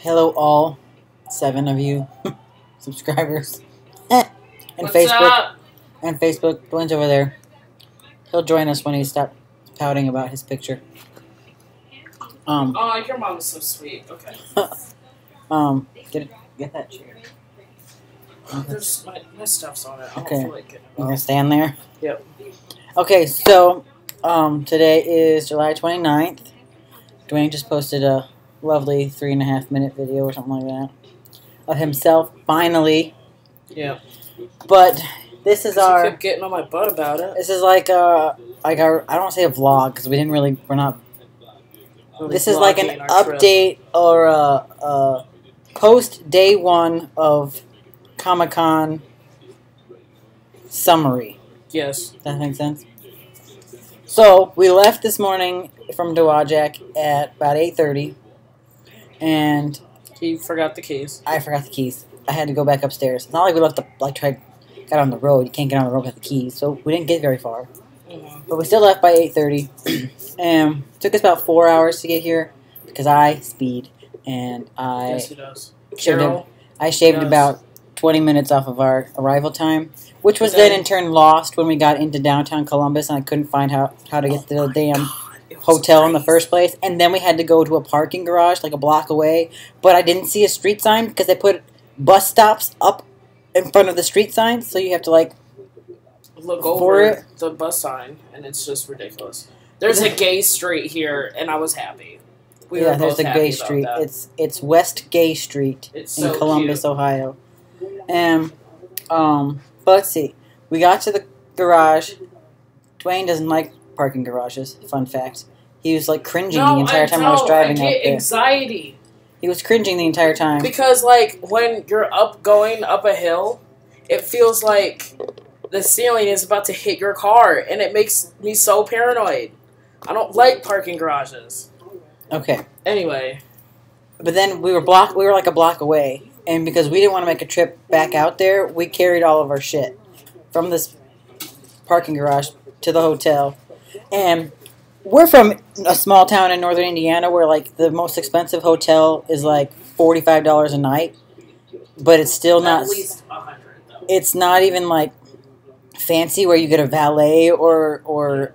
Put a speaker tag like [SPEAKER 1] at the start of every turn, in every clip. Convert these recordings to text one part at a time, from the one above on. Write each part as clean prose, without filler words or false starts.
[SPEAKER 1] Hello, all 7 of you subscribers. and
[SPEAKER 2] What's
[SPEAKER 1] Facebook.
[SPEAKER 2] up?
[SPEAKER 1] And Facebook. Dwayne's over there. He'll join us when he stops pouting about his picture.
[SPEAKER 2] Oh, your mom is so sweet. Okay.
[SPEAKER 1] Get that chair.
[SPEAKER 2] There's my stuff's on it. I don't
[SPEAKER 1] Okay.
[SPEAKER 2] feel like getting
[SPEAKER 1] You
[SPEAKER 2] it
[SPEAKER 1] gonna
[SPEAKER 2] off.
[SPEAKER 1] stand there?
[SPEAKER 2] Yep.
[SPEAKER 1] Okay, so today is July 29th. Dwayne just posted a lovely 3.5-minute video or something like that of himself finally.
[SPEAKER 2] Yeah.
[SPEAKER 1] But this is
[SPEAKER 2] You
[SPEAKER 1] our
[SPEAKER 2] kept getting on my butt about it.
[SPEAKER 1] this is like our I don't want to say a vlog because we're not.
[SPEAKER 2] Really
[SPEAKER 1] This is like an
[SPEAKER 2] vlogging our trip.
[SPEAKER 1] update or a post day 1 of Comic-Con summary.
[SPEAKER 2] Yes.
[SPEAKER 1] Does that make sense? So we left this morning from Dowagiac at about 8:30, and
[SPEAKER 2] He forgot the keys.
[SPEAKER 1] I forgot the keys. I had to go back upstairs. It's not like we left got on the road. You can't get on the road without the keys, so we didn't get very far. But we still left by 8:30, and it took us about 4 hours to get here because I speed and
[SPEAKER 2] Yes, he does.
[SPEAKER 1] shaved
[SPEAKER 2] Carol.
[SPEAKER 1] I shaved
[SPEAKER 2] Yes.
[SPEAKER 1] about 20 minutes off of our arrival time, which was
[SPEAKER 2] Okay.
[SPEAKER 1] then in turn lost when we got into downtown Columbus and I couldn't find how to get to the damn hotel in the first place. And then we had to go to a parking garage like a block away, but I didn't see a street sign because they put bus stops up in front of the street signs, so you have to like
[SPEAKER 2] Look
[SPEAKER 1] for
[SPEAKER 2] over
[SPEAKER 1] it.
[SPEAKER 2] the bus sign, and it's just ridiculous. There's a gay street here, and I was happy. We were
[SPEAKER 1] yeah, there's
[SPEAKER 2] both
[SPEAKER 1] a
[SPEAKER 2] happy
[SPEAKER 1] Gay
[SPEAKER 2] about
[SPEAKER 1] Street.
[SPEAKER 2] that.
[SPEAKER 1] It's West Gay Street
[SPEAKER 2] It's
[SPEAKER 1] in
[SPEAKER 2] so
[SPEAKER 1] Columbus,
[SPEAKER 2] cute.
[SPEAKER 1] Ohio. And but let's see. We got to the garage. Dwayne doesn't like parking garages. Fun fact. He was like cringing the entire time I was driving
[SPEAKER 2] I
[SPEAKER 1] up
[SPEAKER 2] get
[SPEAKER 1] there.
[SPEAKER 2] anxiety
[SPEAKER 1] He was cringing the entire time.
[SPEAKER 2] because, like, when you're going up a hill, it feels like the ceiling is about to hit your car, and it makes me so paranoid. I don't like parking garages.
[SPEAKER 1] Okay.
[SPEAKER 2] Anyway,
[SPEAKER 1] But then we were like a block away, and because we didn't want to make a trip back out there, we carried all of our shit from this parking garage to the hotel. And we're from a small town in northern Indiana where like the most expensive hotel is like $45 a night, but it's still not
[SPEAKER 2] at least 100 though.
[SPEAKER 1] it's not even like fancy where you get a valet or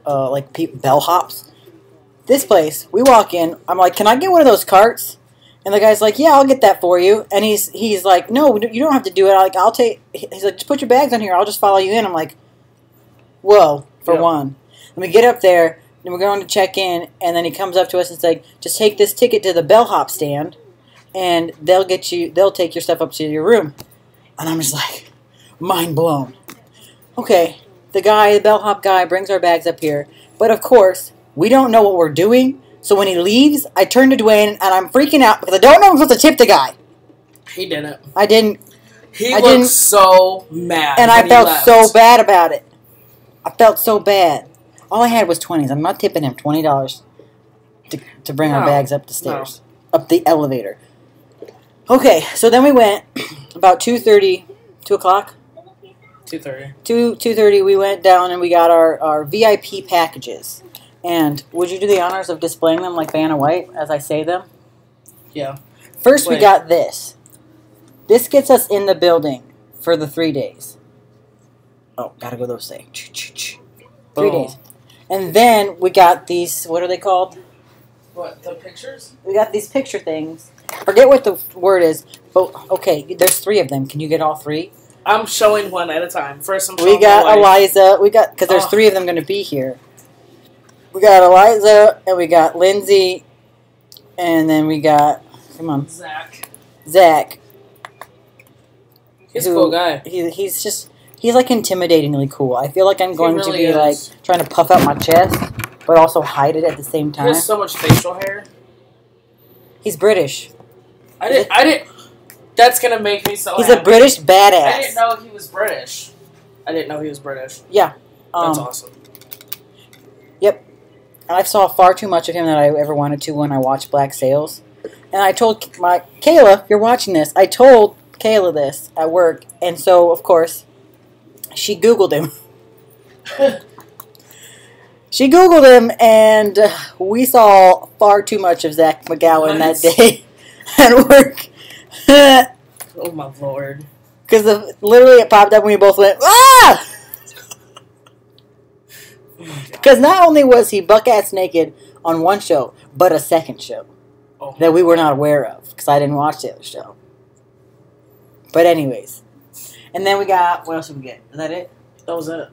[SPEAKER 1] like bellhops. This place, we walk in, I'm like, can I get one of those carts? And the guy's like, yeah, I'll get that for you. And he's like, no, you don't have to do it. I'll take. He's like, just put your bags on here. I'll just follow you in. I'm like, whoa, for
[SPEAKER 2] Yeah.
[SPEAKER 1] one. And we get up there, and we're going to check in, and then he comes up to us and says, like, just take this ticket to the bellhop stand, and they'll take your stuff up to your room. And I'm just like, mind blown. Okay, the bellhop guy brings our bags up here, but of course, we don't know what we're doing. So when he leaves, I turn to Dwayne and I'm freaking out because I don't know if I'm supposed to tip the guy.
[SPEAKER 2] He didn't.
[SPEAKER 1] I didn't,
[SPEAKER 2] He
[SPEAKER 1] I
[SPEAKER 2] looked
[SPEAKER 1] didn't-
[SPEAKER 2] so mad,
[SPEAKER 1] and
[SPEAKER 2] when
[SPEAKER 1] I
[SPEAKER 2] he
[SPEAKER 1] felt
[SPEAKER 2] left.
[SPEAKER 1] so bad about it. I felt so bad. All I had was 20s. I'm not tipping him $20 to bring our
[SPEAKER 2] No,
[SPEAKER 1] bags up the stairs, up the elevator. Okay, so then we went about 2:30, 2 o'clock.
[SPEAKER 2] 2:30.
[SPEAKER 1] 2:30 we went down and we got our VIP packages. And would you do the honors of displaying them like Vanna White as I say them?
[SPEAKER 2] Yeah.
[SPEAKER 1] First we
[SPEAKER 2] Wait.
[SPEAKER 1] got this. This gets us in the building for the 3 days. Oh, gotta go those things. 3
[SPEAKER 2] Boom.
[SPEAKER 1] days. And then we got these, what are they called?
[SPEAKER 2] What, the pictures?
[SPEAKER 1] We got these picture things. Forget what the word is. But okay, there's 3 of them. Can you get all 3?
[SPEAKER 2] I'm showing one at a time. First, I'm
[SPEAKER 1] We
[SPEAKER 2] showing
[SPEAKER 1] got
[SPEAKER 2] my wife.
[SPEAKER 1] Eliza. Because there's
[SPEAKER 2] Oh.
[SPEAKER 1] 3 of them going to be here. We got Eliza, and we got Lindsay, and then we got, come on, Zach.
[SPEAKER 2] He's a
[SPEAKER 1] who-
[SPEAKER 2] cool guy.
[SPEAKER 1] He's like intimidatingly cool. I feel like I'm going to
[SPEAKER 2] really
[SPEAKER 1] be
[SPEAKER 2] is.
[SPEAKER 1] like trying to puff out my chest, but also hide it at the same
[SPEAKER 2] He
[SPEAKER 1] time.
[SPEAKER 2] has so much facial hair.
[SPEAKER 1] He's British.
[SPEAKER 2] I didn't. That's gonna make me so
[SPEAKER 1] He's
[SPEAKER 2] happy.
[SPEAKER 1] a British
[SPEAKER 2] I
[SPEAKER 1] badass.
[SPEAKER 2] didn't know he was British. I didn't know he was British.
[SPEAKER 1] Yeah.
[SPEAKER 2] That's awesome.
[SPEAKER 1] I saw far too much of him that I ever wanted to when I watched Black Sails. And I told Kayla, if you're watching this, I told Kayla this at work. And so, of course, she Googled him. She Googled him, and we saw far too much of Zach McGowan
[SPEAKER 2] What?
[SPEAKER 1] that day. at work.
[SPEAKER 2] Oh my lord.
[SPEAKER 1] Because literally it popped up and we both went, ah! Because not only was he buck-ass naked on one show, but a second show that we were not aware of. Because I didn't watch the other show. But anyways. And then we got, what else did we get? Is that it?
[SPEAKER 2] That was it.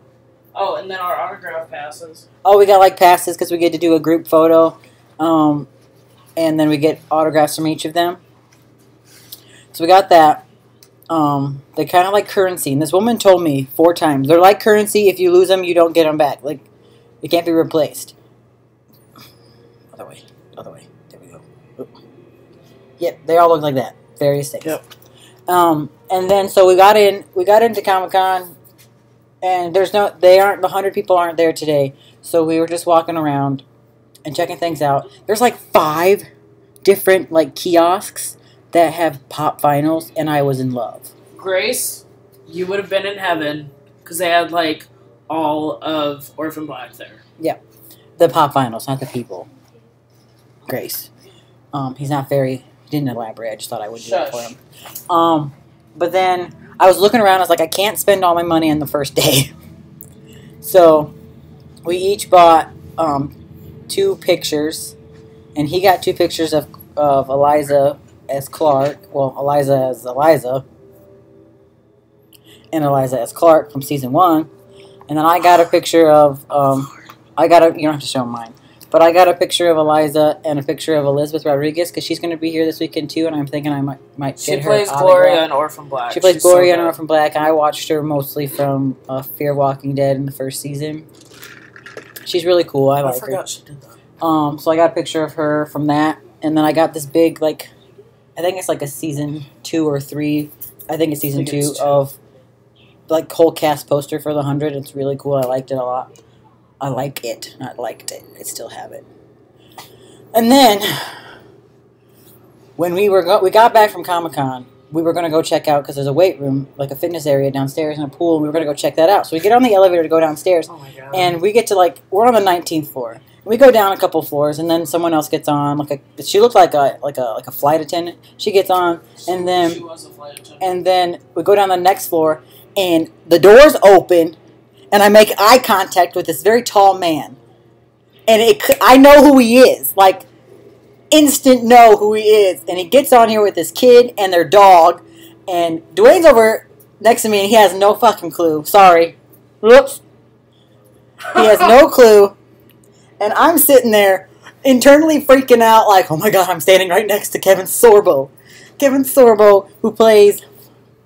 [SPEAKER 2] Oh, and then our autograph passes.
[SPEAKER 1] Oh, we got like passes because we get to do a group photo. And then we get autographs from each of them. So we got that. They're kind of like currency. And this woman told me 4 times. They're like currency. If you lose them, you don't get them back. Like, they can't be replaced. Other way. Other way. There we go. Oop. Yep, they all look like that. Various things.
[SPEAKER 2] Yep.
[SPEAKER 1] And then, so we got into Comic-Con. And the 100 people aren't there today. So we were just walking around and checking things out. There's like 5 different like kiosks that have pop vinyls, and I was in love.
[SPEAKER 2] Grace, you would have been in heaven because they had like all of Orphan Black there.
[SPEAKER 1] Yeah, the pop vinyls, not the people. Grace, he didn't elaborate. I just thought I would do that for him. But then I was looking around. I was like, I can't spend all my money on the first day. So we each bought 2 pictures, and he got 2 pictures of Eliza as Clark. Well, Eliza as Eliza, and Eliza as Clark from season 1. And then I got a picture of you don't have to show mine, but I got a picture of Eliza and a picture of Elizabeth Rodriguez because she's going to be here this weekend too, and I'm thinking I might get her.
[SPEAKER 2] She plays Gloria in Orphan Black.
[SPEAKER 1] She plays Gloria in Orphan Black, and I watched her mostly from Fear Walking Dead in the first season. She's really cool. I like her.
[SPEAKER 2] I forgot she did that.
[SPEAKER 1] So I got a picture of her from that, and then I got this big, like, I think it's like a season 2 or 3. I think it's season 2 of, like, whole cast poster for the 100. It's really cool. I liked it a lot. I like it. Not liked it. I still have it. And then, when we got back from Comic-Con, we were going to go check out, because there's a weight room, like a fitness area downstairs and a pool, and we were going to go check that out. So we get on the elevator to go downstairs, and we get to, like, we're on the 19th floor. We go down a couple floors, and then someone else gets on. She looked like a flight attendant. She gets on, and then
[SPEAKER 2] she was a flight attendant.
[SPEAKER 1] And then we go down the next floor, and the doors open, and I make eye contact with this very tall man, and I know who he is, like instant know who he is, and he gets on here with this kid and their dog, and Dwayne's over next to me, and he has no fucking clue. Sorry, whoops, he has no clue. And I'm sitting there internally freaking out like, oh my god, I'm standing right next to Kevin Sorbo. Kevin Sorbo, who plays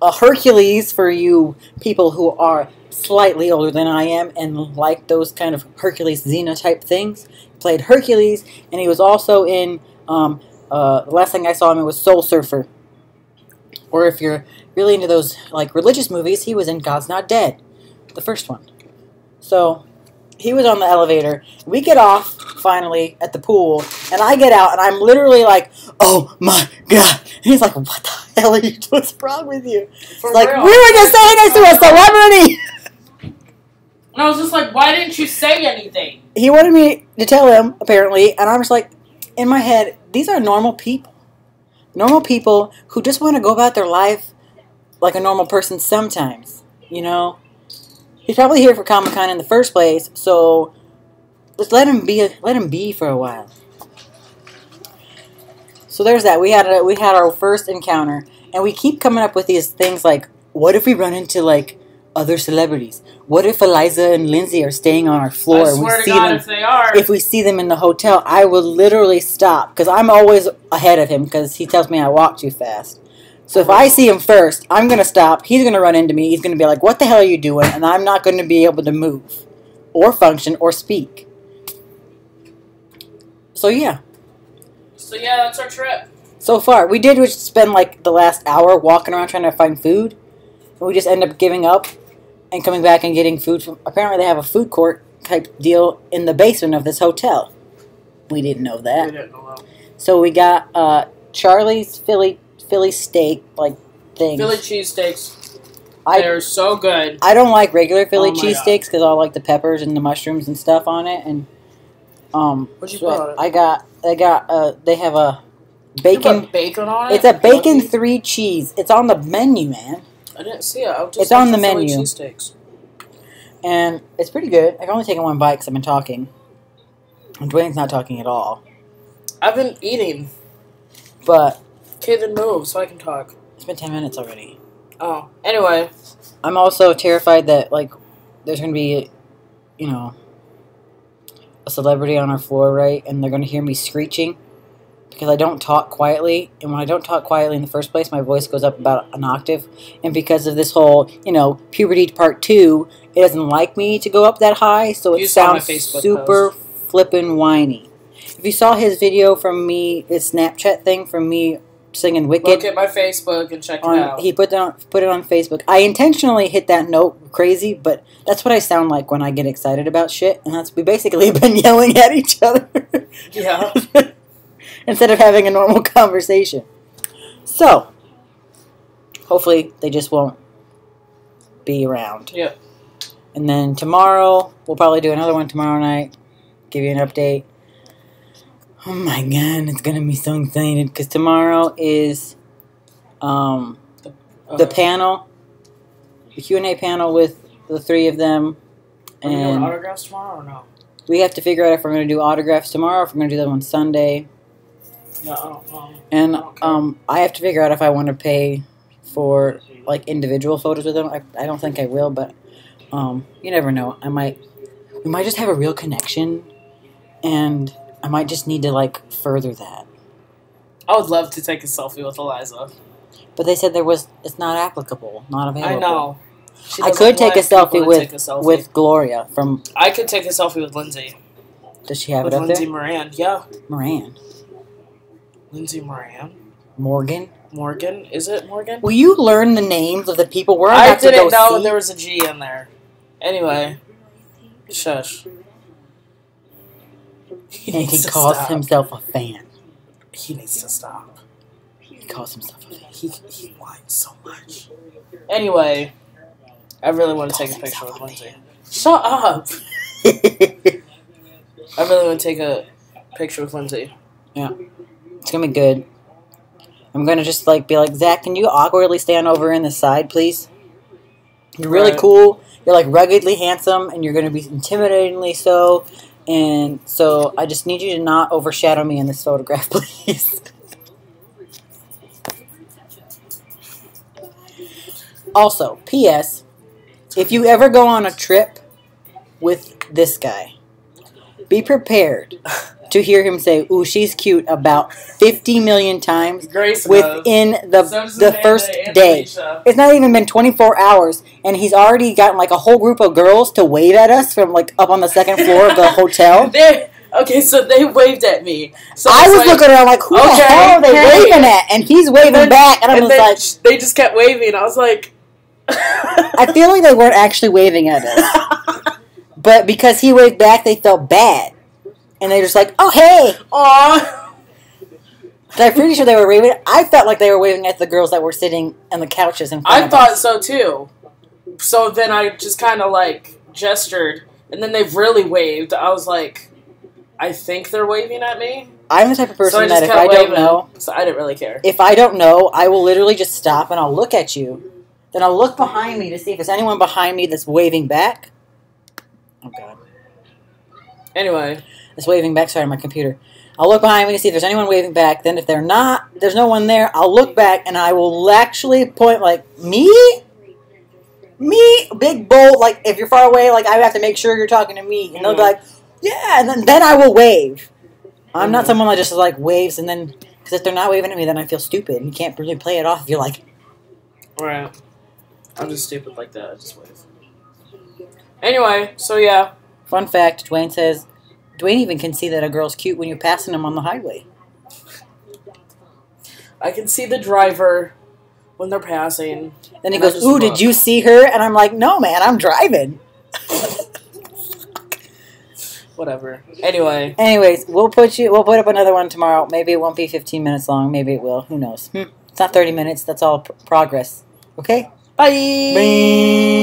[SPEAKER 1] a Hercules for you people who are slightly older than I am and like those kind of Hercules Xena type things. He played Hercules, and he was also in, the last thing I saw him in was Soul Surfer. Or if you're really into those like religious movies, he was in God's Not Dead, the first one. So he was on the elevator. We get off, finally, at the pool, and I get out, and I'm literally like, oh my god. And he's like, what the hell are you doing? What's wrong with you?
[SPEAKER 2] For
[SPEAKER 1] like,
[SPEAKER 2] real.
[SPEAKER 1] we were just saying next to a celebrity!
[SPEAKER 2] And I was just like, why didn't you say anything?
[SPEAKER 1] He wanted me to tell him, apparently, and I was like, in my head, these are normal people. Normal people who just want to go about their life like a normal person sometimes, you know? He's probably here for Comic-Con in the first place, so let's let him be for a while. So there's that. We had our first encounter, and we keep coming up with these things like, what if we run into like other celebrities? What if Eliza and Lindsay are staying on our floor?
[SPEAKER 2] I swear to God, if they are.
[SPEAKER 1] If we see them in the hotel, I will literally stop because I'm always ahead of him because he tells me I walk too fast. So if I see him first, I'm going to stop. He's going to run into me. He's going to be like, what the hell are you doing? And I'm not going to be able to move or function or speak. So, yeah.
[SPEAKER 2] So, yeah, that's our trip.
[SPEAKER 1] So far. We did spend, like, the last hour walking around trying to find food. And we just end up giving up and coming back and getting food from... Apparently, they have a food court type deal in the basement of this hotel. We didn't know that.
[SPEAKER 2] We didn't know that.
[SPEAKER 1] So, we got Charlie's Philly steak, like, things.
[SPEAKER 2] Philly cheesesteaks. They're so good.
[SPEAKER 1] I don't like regular Philly cheesesteaks because I like the peppers and the mushrooms and stuff on it. And
[SPEAKER 2] What'd you put on it?
[SPEAKER 1] they have a Bacon.
[SPEAKER 2] You put bacon on it?
[SPEAKER 1] It's a bacon
[SPEAKER 2] Lucky.
[SPEAKER 1] 3 cheese. It's on the menu, man.
[SPEAKER 2] I didn't see it. I was just
[SPEAKER 1] It's on the
[SPEAKER 2] Philly
[SPEAKER 1] menu.
[SPEAKER 2] cheesesteaks.
[SPEAKER 1] And it's pretty good. I've only taken 1 bite because I've been talking. And Dwayne's not talking at all.
[SPEAKER 2] I've been eating.
[SPEAKER 1] But
[SPEAKER 2] Okay, then move so I can talk.
[SPEAKER 1] it's been 10 minutes already.
[SPEAKER 2] Oh, anyway.
[SPEAKER 1] I'm also terrified that, like, there's going to be, you know, a celebrity on our floor, right? And they're going to hear me screeching because I don't talk quietly. And when I don't talk quietly in the first place, my voice goes up about an octave. And because of this whole, you know, puberty part 2, it doesn't like me to go up that high. So it sounds super flippin' whiny. If you saw his video from me, his Snapchat thing from me singing Wicked.
[SPEAKER 2] Look at my Facebook and check it out.
[SPEAKER 1] He put it on Facebook. I intentionally hit that note crazy, but that's what I sound like when I get excited about shit, and we basically been yelling at each other.
[SPEAKER 2] Yeah.
[SPEAKER 1] Instead of having a normal conversation. So, hopefully they just won't be around.
[SPEAKER 2] Yep.
[SPEAKER 1] And then tomorrow, we'll probably do another one tomorrow night. Give you an update. Oh my god, it's gonna be so excited because tomorrow is the panel, the Q&A panel with the 3 of them.
[SPEAKER 2] Are we doing
[SPEAKER 1] And
[SPEAKER 2] autographs tomorrow or no?
[SPEAKER 1] we have to figure out if we're gonna do autographs tomorrow or if we're gonna do them on Sunday.
[SPEAKER 2] No, I don't know.
[SPEAKER 1] And
[SPEAKER 2] Okay.
[SPEAKER 1] I have to figure out if I want to pay for like individual photos with them. I don't think I will, but you never know. We might just have a real connection, and I might just need to, like, further that.
[SPEAKER 2] I would love to take a selfie with Eliza.
[SPEAKER 1] But they said it's not applicable, not available.
[SPEAKER 2] I know. She
[SPEAKER 1] I
[SPEAKER 2] doesn't
[SPEAKER 1] could take a
[SPEAKER 2] want people
[SPEAKER 1] selfie
[SPEAKER 2] to take a selfie.
[SPEAKER 1] with Gloria from...
[SPEAKER 2] I could take a selfie with Lindsay.
[SPEAKER 1] Does she have
[SPEAKER 2] With
[SPEAKER 1] it up
[SPEAKER 2] Lindsay
[SPEAKER 1] there?
[SPEAKER 2] Moran. Yeah.
[SPEAKER 1] Moran.
[SPEAKER 2] Lindsay Moran.
[SPEAKER 1] Morgan.
[SPEAKER 2] Morgan. Is it Morgan?
[SPEAKER 1] Will you learn the names of the people we're
[SPEAKER 2] I
[SPEAKER 1] about to go
[SPEAKER 2] didn't know
[SPEAKER 1] see?
[SPEAKER 2] there was a G in there. Anyway. Shush.
[SPEAKER 1] And he calls himself a fan.
[SPEAKER 2] He needs to stop.
[SPEAKER 1] He calls himself a fan.
[SPEAKER 2] He whines so much. Anyway, I really want to take a picture with Lindsay. Shut up! I really want to take a picture with Lindsay.
[SPEAKER 1] Yeah. It's gonna be good. I'm gonna just be like, Zach, can you awkwardly stand over in the side, please? You're really cool. You're like ruggedly handsome, and you're gonna be intimidatingly so. And so I just need you to not overshadow me in this photograph, please. Also, P.S. If you ever go on a trip with this guy, be prepared to hear him say, "Ooh, she's cute," about 50 million times within the first day. It's not even been 24 hours, and he's already gotten like a whole group of girls to wave at us from like up on the second floor of the hotel.
[SPEAKER 2] Okay, so they waved at me. So
[SPEAKER 1] I was looking around like, who the hell are they waving at? And he's waving back, and I was like...
[SPEAKER 2] They just kept waving. I was like...
[SPEAKER 1] I feel like they weren't actually waving at us. But because he waved back, they felt bad. And they were just like, oh, hey!
[SPEAKER 2] Aww!
[SPEAKER 1] I'm pretty sure they were waving. I felt like they were waving at the girls that were sitting on the couches in front of us.
[SPEAKER 2] I thought so, too. So then I just kind of, like, gestured. And then they really waved. I was like... I think they're waving at me.
[SPEAKER 1] I'm the type of person that if
[SPEAKER 2] kept
[SPEAKER 1] I don't
[SPEAKER 2] waving,
[SPEAKER 1] know...
[SPEAKER 2] So I didn't really care.
[SPEAKER 1] If I don't know, I will literally just stop and I'll look at you. Then I'll look behind me to see if there's anyone behind me that's waving back. Oh, God.
[SPEAKER 2] Anyway.
[SPEAKER 1] It's waving back. Sorry, my computer. I'll look behind me to see if there's anyone waving back. Then if they're not, there's no one there, I'll look back and I will actually point like, me? Me? Big, bold, like, if you're far away, like, I have to make sure you're talking to me. And they'll be like, yeah, and then I will wave. I'm not someone that just, like, waves and then, because if they're not waving at me, then I feel stupid. And you can't really play it off if you're like...
[SPEAKER 2] Right. I'm just stupid like that. I just wave. Anyway, so yeah.
[SPEAKER 1] Fun fact, Dwayne says, Dwayne even can see that a girl's cute when you're passing them on the highway.
[SPEAKER 2] I can see the driver when they're passing.
[SPEAKER 1] Then he goes, ooh, did you see her? And I'm like, no, man, I'm driving.
[SPEAKER 2] Whatever. Anyway.
[SPEAKER 1] Anyways, we'll put up another one tomorrow. Maybe it won't be 15 minutes long. Maybe it will. Who knows? It's not 30 minutes. That's all progress. Okay? Bye! Bye!